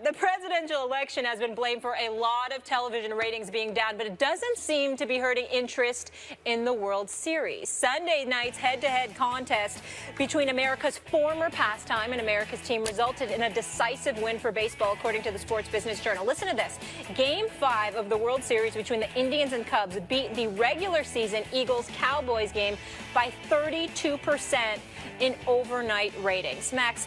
The presidential election has been blamed for a lot of television ratings being down, but it doesn't seem to be hurting interest in the World Series. Sunday night's head-to-head contest between America's former pastime and America's team resulted in a decisive win for baseball, according to the Sports Business Journal. Listen to this. Game 5 of the World Series between the Indians and Cubs beat the regular season Eagles-Cowboys game by 32% in overnight ratings. Max,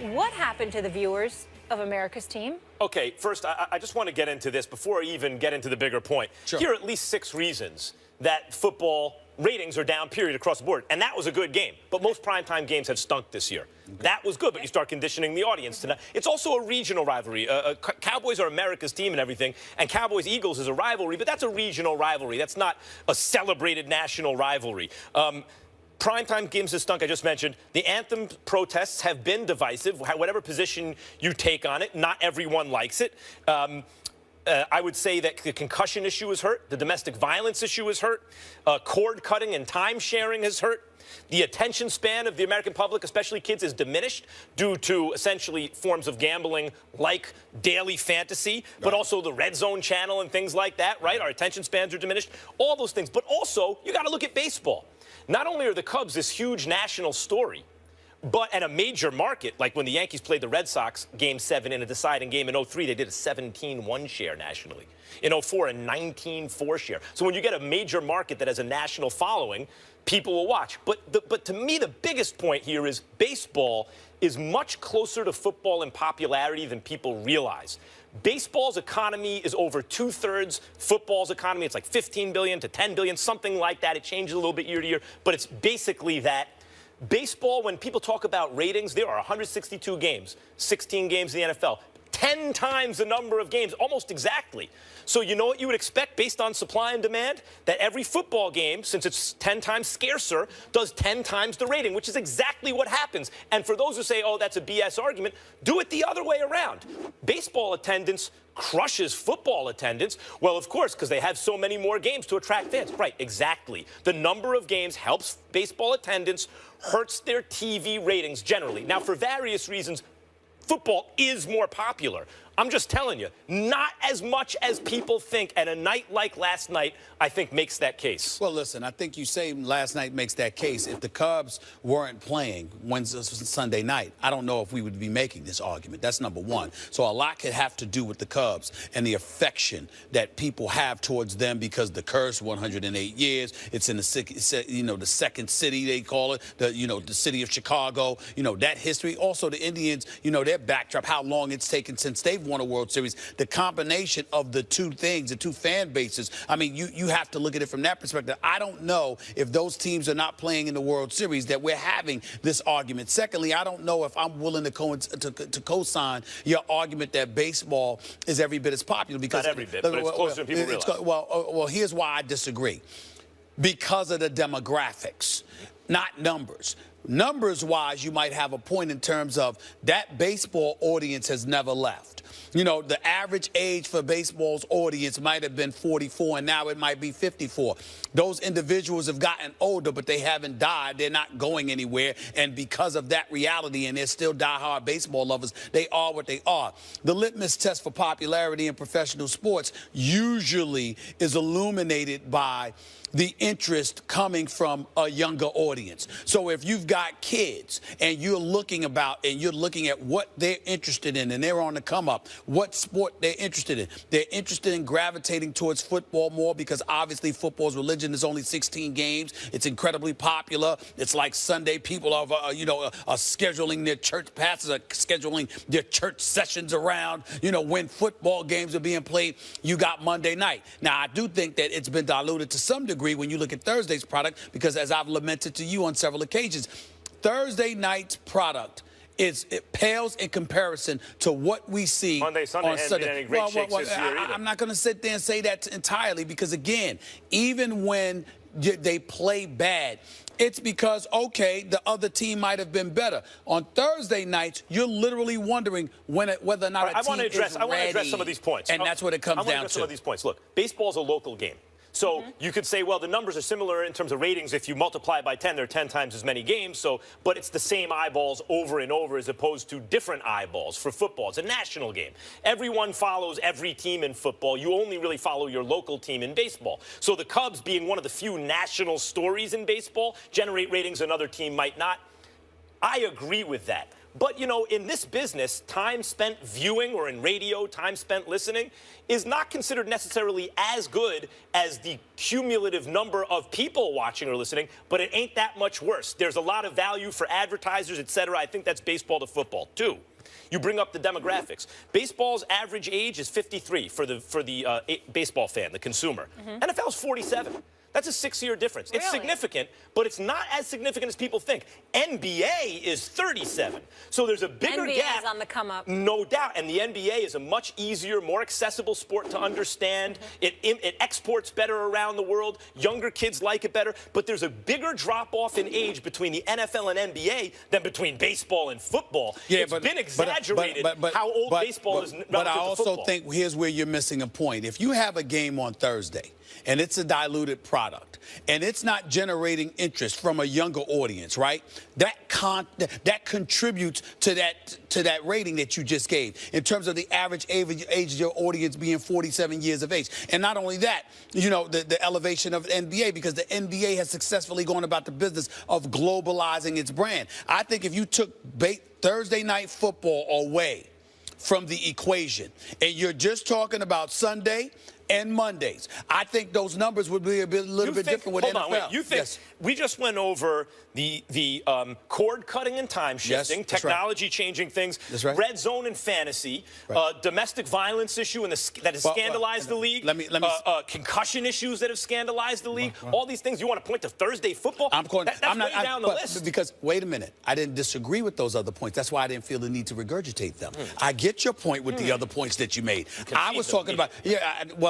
what happened to the viewers of America's team? Okay, first, I just want to get into this before I even get into the bigger point. Sure. Here are at least 6 reasons that football ratings are down, period, across the board. And that was a good game. But most primetime games have stunk this year. That was good, but you start conditioning the audience to that. It's also a regional rivalry. Cowboys are America's team and everything, and Cowboys-Eagles is a rivalry, but that's a regional rivalry. That's not a celebrated national rivalry. Primetime games have stunk, I just mentioned. The anthem protests have been divisive. Whatever position you take on it, not everyone likes it. I would say that the concussion issue is hurt. The domestic violence issue is hurt. Cord cutting and time sharing has hurt. The attention span of the American public, especially kids, is diminished due to essentially forms of gambling like daily fantasy, but also the Red Zone channel and things like that, right? Our attention spans are diminished. All those things. But also, you got to look at baseball. Not only are the Cubs this huge national story, but at a major market, like when the Yankees played the Red Sox Game 7 in a deciding game in 03, they did a 17-1 share nationally. In 04, a 19-4 share. So when you get a major market that has a national following, people will watch. But to me, the biggest point here is baseball is much closer to football in popularity than people realize. Baseball's economy is over 2/3 football's economy. It's like 15 billion to 10 billion, something like that. It changes a little bit year to year, but it's basically that. Baseball, when people talk about ratings, there are 162 games, 16 games in the NFL. 10 times the number of games, almost exactly. So you know what you would expect based on supply and demand? That every football game, since it's 10 times scarcer, does 10 times the rating, which is exactly what happens. And for those who say, oh, that's a BS argument, do it the other way around. Baseball attendance crushes football attendance. Well, of course, because they have so many more games to attract fans. Right, exactly. The number of games helps baseball attendance, hurts their TV ratings generally. Now, for various reasons, football is more popular. I'm just telling you, not as much as people think, and a night like last night, I think, makes that case. Well, listen, I think you say last night makes that case. If the Cubs weren't playing Sunday night, I don't know if we would be making this argument. That's number one. So a lot could have to do with the Cubs and the affection that people have towards them because the curse, 108 years, it's in the, the second city, they call it, the city of Chicago, that history. Also, the Indians, their backdrop, how long it's taken since they've won a World Series, the combination of the two things, the two fan bases. I mean, you have to look at it from that perspective. I don't know if those teams are not playing in the World Series that we're having this argument. Secondly, I don't know if I'm willing to co-sign your argument that baseball is every bit as popular because not every bit, but it's closer than people realize. Well, here's why I disagree. Because of the demographics, not numbers. Numbers-wise, you might have a point in terms of that baseball audience has never left. The average age for baseball's audience might have been 44, and now it might be 54. Those individuals have gotten older, but they haven't died. They're not going anywhere, and because of that reality, and they're still diehard baseball lovers, they are what they are. The litmus test for popularity in professional sports usually is illuminated by the interest coming from a younger audience. So if you've got kids and you're looking at what they're interested in and they're on the come up, what sport they're interested in. They're interested in gravitating towards football more because obviously football's religion is only 16 games. It's incredibly popular. It's like Sunday. People are scheduling their church passes, are scheduling their church sessions around, when football games are being played. You got Monday night. Now, I do think that it's been diluted to some degree when you look at Thursday's product because, as I've lamented to you on several occasions, Thursday night's product it pales in comparison to what we see Monday, Sunday, on Sunday. Any great shakes this year either. I'm not going to sit there and say that entirely because, again, even when they play bad, it's because, okay, the other team might have been better. On Thursday nights, you're literally wondering whether or not a team is ready. I want to address some of these points. And that's what it comes down to. I want to address some of these points. Look, baseball's a local game. So you could say, well, the numbers are similar in terms of ratings. If you multiply by 10, there are 10 times as many games. So, but it's the same eyeballs over and over as opposed to different eyeballs for football. It's a national game. Everyone follows every team in football. You only really follow your local team in baseball. So the Cubs, being one of the few national stories in baseball, generate ratings another team might not. I agree with that. But, you know, in this business, time spent viewing or in radio, time spent listening is not considered necessarily as good as the cumulative number of people watching or listening, but it ain't that much worse. There's a lot of value for advertisers, et cetera. I think that's baseball to football, too. You bring up the demographics. Baseball's average age is 53 for the baseball fan, the consumer. NFL's 47. That's a 6-year difference. It's significant, but it's not as significant as people think. NBA is 37. So there's a bigger NBA gap. is on the come up. No doubt. And the NBA is a much easier, more accessible sport to understand. It exports better around the world. Younger kids like it better. But there's a bigger drop-off in age between the NFL and NBA than between baseball and football. Yeah, it's been exaggerated how old baseball is relative But I to also football. think here's where you're missing a point. If you have a game on Thursday, and it's a diluted product, and it's not generating interest from a younger audience, right? That contributes to that rating that you just gave in terms of the average age of your audience being 47 years of age. And not only that, you know, the elevation of the NBA, because the NBA has successfully gone about the business of globalizing its brand. I think if you took Thursday night football away from the equation, and you're just talking about Sunday and Mondays, I think those numbers would be a little bit different with NFL. Hold on, wait. You think we just went over the cord cutting and time shifting, technology changing things, red zone and fantasy, domestic violence issue that has scandalized the league, concussion issues that have scandalized the league, all these things. You want to point to Thursday football? I'm not down the list. Because wait a minute, I didn't disagree with those other points. That's why I didn't feel the need to regurgitate them. I get your point with the other points that you made. I was talking about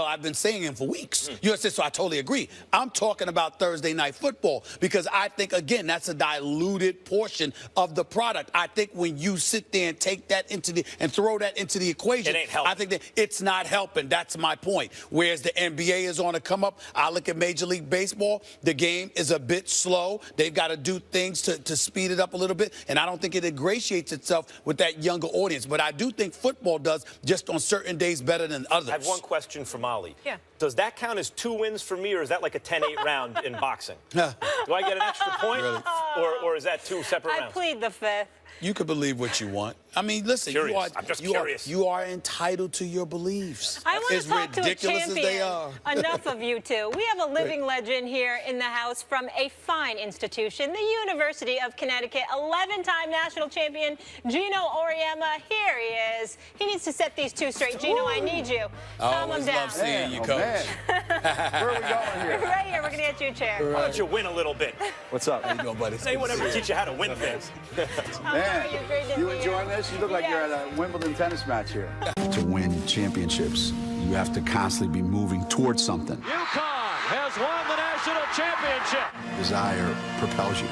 I've been saying them for weeks. You said, so I totally agree. I'm talking about Thursday night football because I think, again, that's a diluted portion of the product. I think when you sit there and take that and throw that into the equation, it ain't helping. I think that it's not helping. That's my point. Whereas the NBA is on the come up, I look at Major League Baseball, the game is a bit slow. They've got to do things to speed it up a little bit, and I don't think it ingratiates itself with that younger audience. But I do think football does, just on certain days, better than others. I have one question for Molly. Yeah. Does that count as 2 wins for me, or is that like a 10-8 round in boxing? Do I get an extra point, or is that 2 separate rounds? I plead the fifth. You can believe what you want. I mean, listen, I'm just curious. You are entitled to your beliefs. I want to talk to a champion. As they are. Enough of you two. We have a living legend here in the house from a fine institution, the University of Connecticut. 11-time national champion Gino Auriemma. Here he is. He needs to set these two straight. Gino, I need you. Calm him down. Love seeing you, Coach. Where are we going here? Right here. We're going to get you a chair. Why don't you win a little bit? What's up? How you doing, buddy? Does anyone ever teach you how to win things? Man, Great to you see enjoying this? You look like you're at a Wimbledon tennis match here. To win championships, you have to constantly be moving towards something. UConn has won the national championship. Desire propels you.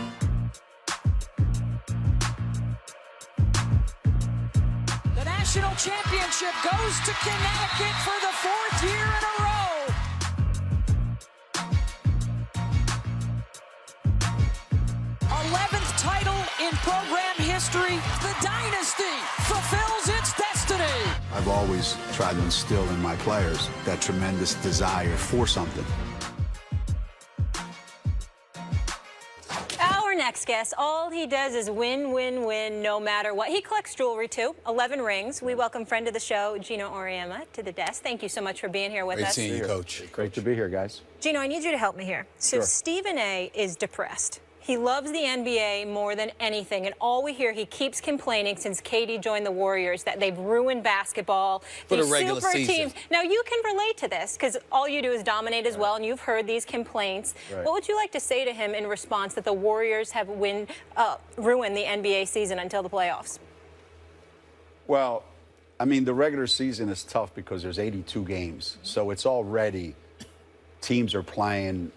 The national championship goes to Connecticut for the 4th year in a row. 11th title in program history. The dynasty fulfills its destiny. I've always tried to instill in my players that tremendous desire for something. Our next guest, all he does is win, win, win, no matter what. He collects jewelry, too, 11 rings. We welcome friend of the show, Gino Auriemma, to the desk. Thank you so much for being here with us. Great seeing you, Coach. Great to be here, guys. Gino, I need you to help me here. So Stephen A. is depressed. He loves the NBA more than anything, and all we hear, he keeps complaining since KD joined the Warriors that they've ruined basketball. For the These regular super season. teams. Now, you can relate to this because all you do is dominate as well, and you've heard these complaints. What would you like to say to him in response that the Warriors have ruined the NBA season until the playoffs? Well, I mean, the regular season is tough because there's 82 games. So it's already, teams are playing,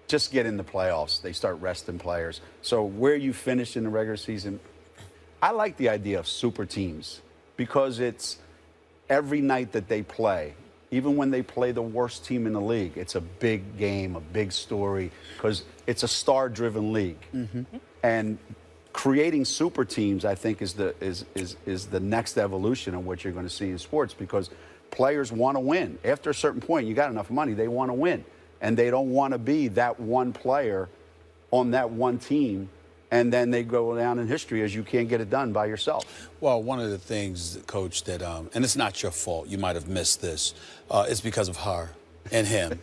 just get in the playoffs. They start resting players. So where you finish in the regular season, I like the idea of super teams because it's every night that they play. even when they play the worst team in the league, it's a big game, a big story, because it's a star-driven league. And creating super teams, I think, is the next evolution of what you're going to see in sports, because players want to win. After a certain point, you got enough money, they want to win. And they don't want to be that one player on that one team, and then they go down in history as you can't get it done by yourself. Well, one of the things, Coach, that, and it's not your fault, you might have missed this, it's because of her and him,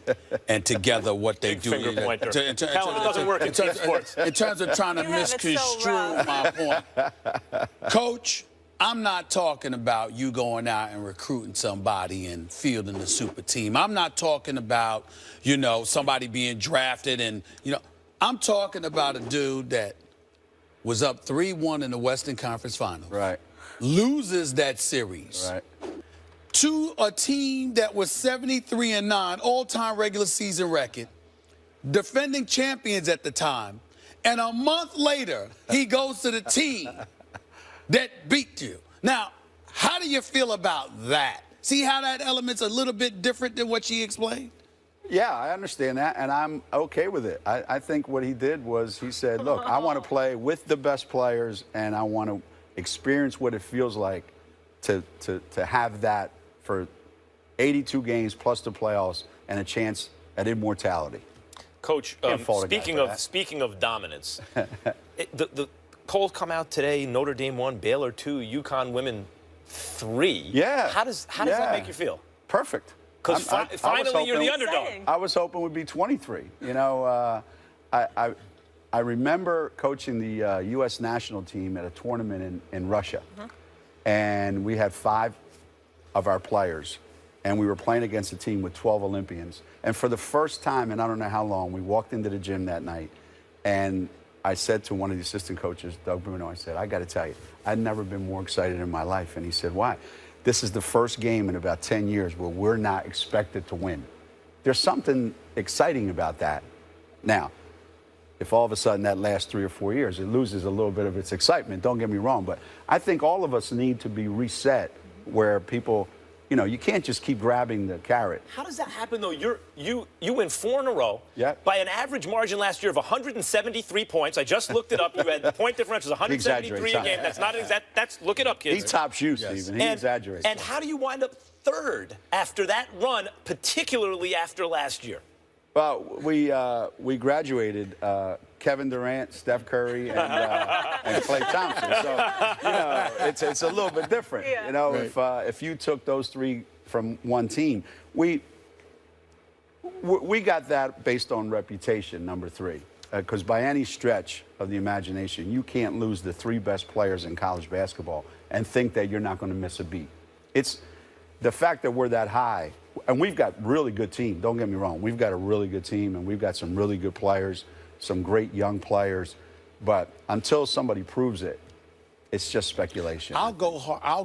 and together what they do. Finger pointer. It doesn't work in team sports. In terms of trying to misconstrue my point. Coach, I'm not talking about you going out and recruiting somebody and fielding the super team. I'm not talking about, you know, somebody being drafted and, you know, I'm talking about a dude that was up 3-1 in the Western Conference Finals. Right. Loses that series. Right. To a team that was 73-9, all-time regular season record, defending champions at the time, and a month later, he goes to the team that beat you. Now, how do you feel about that? See how that element's a little bit different than what she explained? Yeah, I understand that, and I'm okay with it. I think what he did was he said, look, I want to play with the best players, and I want to experience what it feels like to have that for 82 games plus the playoffs and a chance at immortality. Coach, speaking of dominance, the polls come out today. Notre Dame 1, Baylor 2, UConn women 3. Yeah. How does that make you feel? Perfect. Because finally you're the underdog. I was hoping we'd be 23. You know, I remember coaching the U.S. national team at a tournament in Russia. And we had 5 of our players. And we were playing against a team with 12 Olympians. And for the first time, and I don't know how long, we walked into the gym that night. And I said to one of the assistant coaches, Doug Bruno, I said, I got to tell you, I've never been more excited in my life. And he said, why? This is the first game in about 10 years where we're not expected to win. There's something exciting about that. Now, if all of a sudden that lasts 3 or 4 years, it loses a little bit of its excitement, don't get me wrong. But I think all of us need to be reset where people, you know, you can't just keep grabbing the carrot. How does that happen, though? You win 4 in a row by an average margin last year of 173 points. I just looked it up. You had the point differential is 173 a game. That's not exact. That's look it up, kids. He tops you, Stephen. He exaggerates. And how do you wind up 3rd after that run, particularly after last year? Well, we graduated Kevin Durant, Steph Curry, and Klay Thompson. So, you know, it's a little bit different. Yeah. You know, if you took those 3 from one team, we got that based on reputation, number 3. Because by any stretch of the imagination, you can't lose the 3 best players in college basketball and think that you're not going to miss a beat. It's the fact that we're that high. And we've got really good team. Don't get me wrong. We've got a really good team, and we've got some really good players, some great young players. But until somebody proves it, it's just speculation. I'll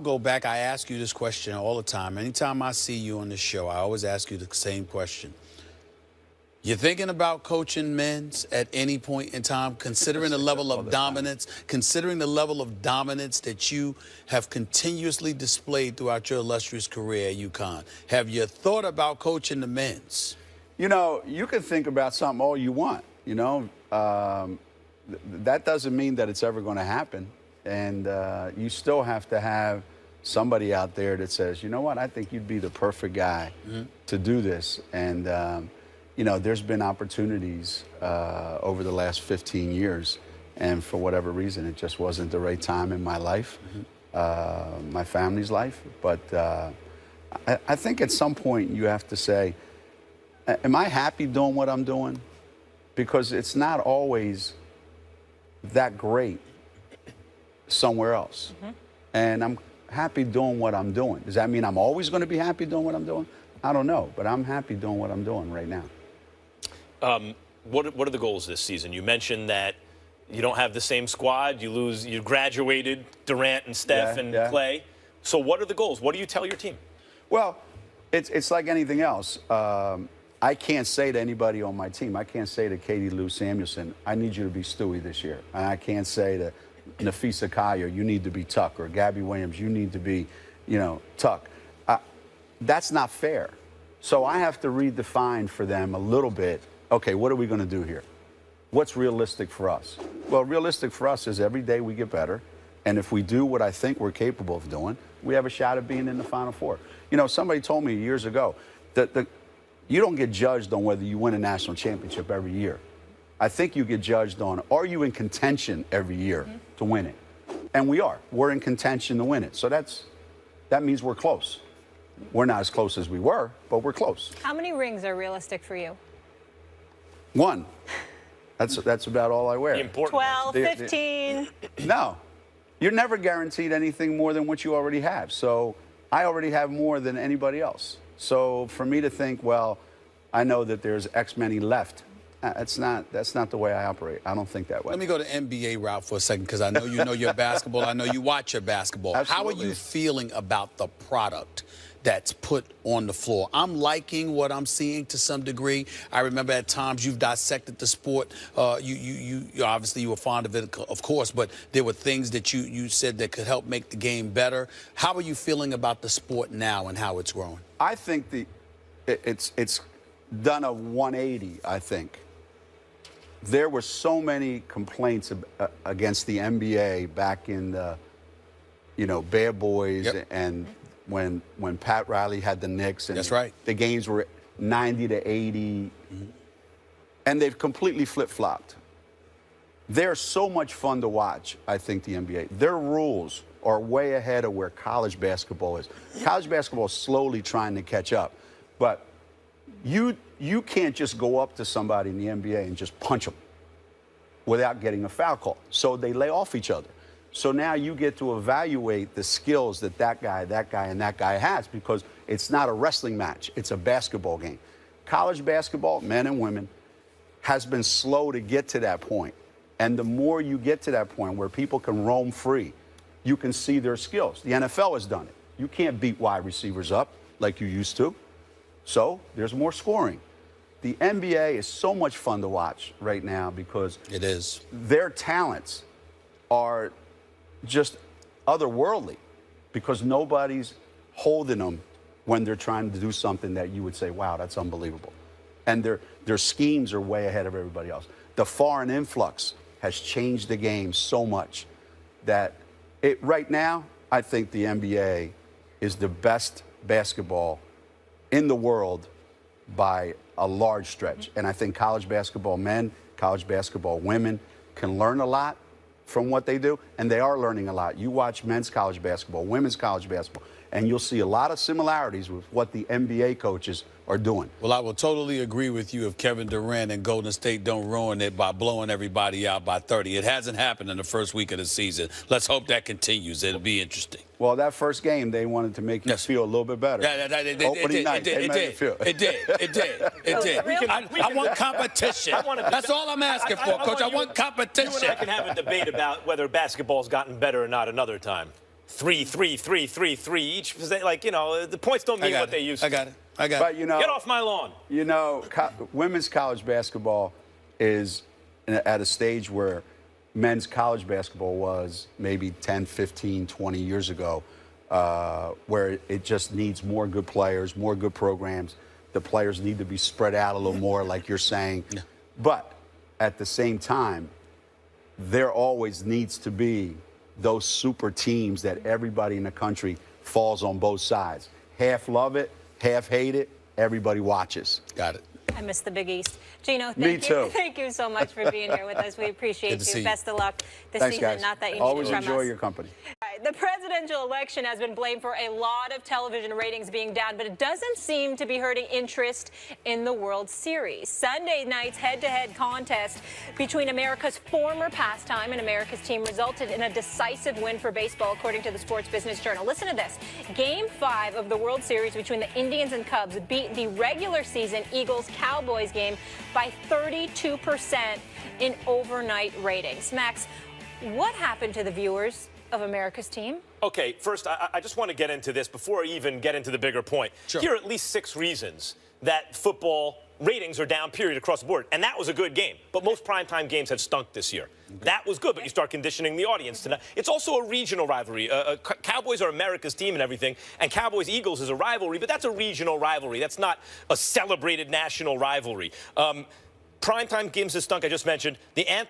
go back. I ask you this question all the time. Anytime I see you on the show, I always ask you the same question. You thinking about coaching men's at any point in time, considering the level of dominance, that you have continuously displayed throughout your illustrious career at UConn? Have you thought about coaching the men's? You know, you can think about something all you want, you know. That doesn't mean that it's ever going to happen. And you still have to have somebody out there that says, you know what, I think you'd be the perfect guy to do this. And, you know, there's been opportunities over the last 15 years, and for whatever reason, it just wasn't the right time in my life, my family's life. But I think at some point you have to say, am I happy doing what I'm doing? Because it's not always that great somewhere else. And I'm happy doing what I'm doing. Does that mean I'm always going to be happy doing what I'm doing? I don't know, but I'm happy doing what I'm doing right now. What are the goals this season? You mentioned that you don't have the same squad. You graduated Durant and Steph and Klay. So what are the goals? What do you tell your team? Well, it's like anything else. I can't say to anybody on my team, I can't say to Katie Lou Samuelson, I need you to be Stewie this year. And I can't say to Nafisa Kaya, you need to be Tuck, or Gabby Williams, you need to be, you know, Tuck. That's not fair. So I have to redefine for them a little bit, okay, what are we going to do here? What's realistic for us? Well, realistic for us is every day we get better. And if we do what I think we're capable of doing, we have a shot at being in the Final Four. You know, somebody told me years ago that you don't get judged on whether you win a national championship every year. I think you get judged on, are you in contention every year to win it? And we are. We're in contention to win it. So that means we're close. We're not as close as we were, but we're close. How many rings are realistic for you? 1. That's about all I wear. The important 12, 15. No. You're never guaranteed anything more than what you already have. So I already have more than anybody else. So for me to think, well, I know that there's X many left, that's not the way I operate. I don't think that way. Let me go to NBA route for a second, because I know you know your basketball. I know you watch your basketball. Absolutely. How are you feeling about the product that's put on the floor? I'm liking what I'm seeing to some degree. I remember at times you've dissected the sport. You obviously you were fond of it, of course, but there were things that you said that could help make the game better. How are you feeling about the sport now and how it's growing? I think it's done a 180, I think. There were so many complaints against the NBA back in the, Bad Boys, yep. and when Pat Riley had the Knicks, and that's right. The games were 90 to 80, and they've completely flip-flopped. They're so much fun to watch, I think, the NBA. Their rules are way ahead of where college basketball is. College basketball is slowly trying to catch up, but you can't just go up to somebody in the NBA and just punch them without getting a foul call. So they lay off each other. So now you get to evaluate the skills that guy, and that guy has, because it's not a wrestling match. It's a basketball game. College basketball, men and women, has been slow to get to that point. And the more you get to that point where people can roam free, you can see their skills. The NFL has done it. You can't beat wide receivers up like you used to. So there's more scoring. The NBA is so much fun to watch right now because it is. Their talents are just otherworldly, because nobody's holding them when they're trying to do something that you would say, wow, that's unbelievable. And their schemes are way ahead of everybody else. The foreign influx has changed the game so much that right now, I think the NBA is the best basketball in the world by a large stretch. And I think college basketball men, college basketball women can learn a lot from what they do, and they are learning a lot. You watch men's college basketball, women's college basketball, and you'll see a lot of similarities with what the NBA coaches are doing. Well, I will totally agree with you if Kevin Durant and Golden State don't ruin it by blowing everybody out by 30. It hasn't happened in the first week of the season. Let's hope that continues. It'll be interesting. Well, that first game, they wanted to make you feel a little bit better. Opening night, they made you feel. It did. I want competition. That's all I'm asking for, Coach. I want competition. You and I can have a debate about whether basketball's gotten better or not another time. 3, 3, 3, 3, 3 each. Like, the points don't mean what they used to. I got it. But, get off my lawn. Women's college basketball is at a stage where men's college basketball was maybe 10, 15, 20 years ago, where it just needs more good players, more good programs. The players need to be spread out a little more, like you're saying. Yeah. But at the same time, there always needs to be those super teams that everybody in the country falls on both sides. Half love it, half hate it, everybody watches. Got it. I miss the Big East. Gino, Me too. Thank you so much for being here with us. We appreciate you. Best of luck this Thanks, season. Guys. Not that you always need it from enjoy us. your company. The presidential election has been blamed for a lot of television ratings being down, but it doesn't seem to be hurting interest in the World Series. Sunday night's head-to-head contest between America's former pastime and America's team resulted in a decisive win for baseball, according to the Sports Business Journal. Listen to this. Game 5 of the World Series between the Indians and Cubs beat the regular season Eagles-Cowboys game by 32% in overnight ratings. Max, what happened to the viewers of America's team? Okay, first, I just want to get into this before I even get into the bigger point. Sure. Here are at least 6 reasons that football ratings are down, period, across the board. And that was a good game. But most primetime games have stunk this year. That was good, but you start conditioning the audience to that. It's also a regional rivalry. Cowboys are America's team and everything, and Cowboys-Eagles is a rivalry, but that's a regional rivalry. That's not a celebrated national rivalry. Primetime games have stunk, I just mentioned. The anthem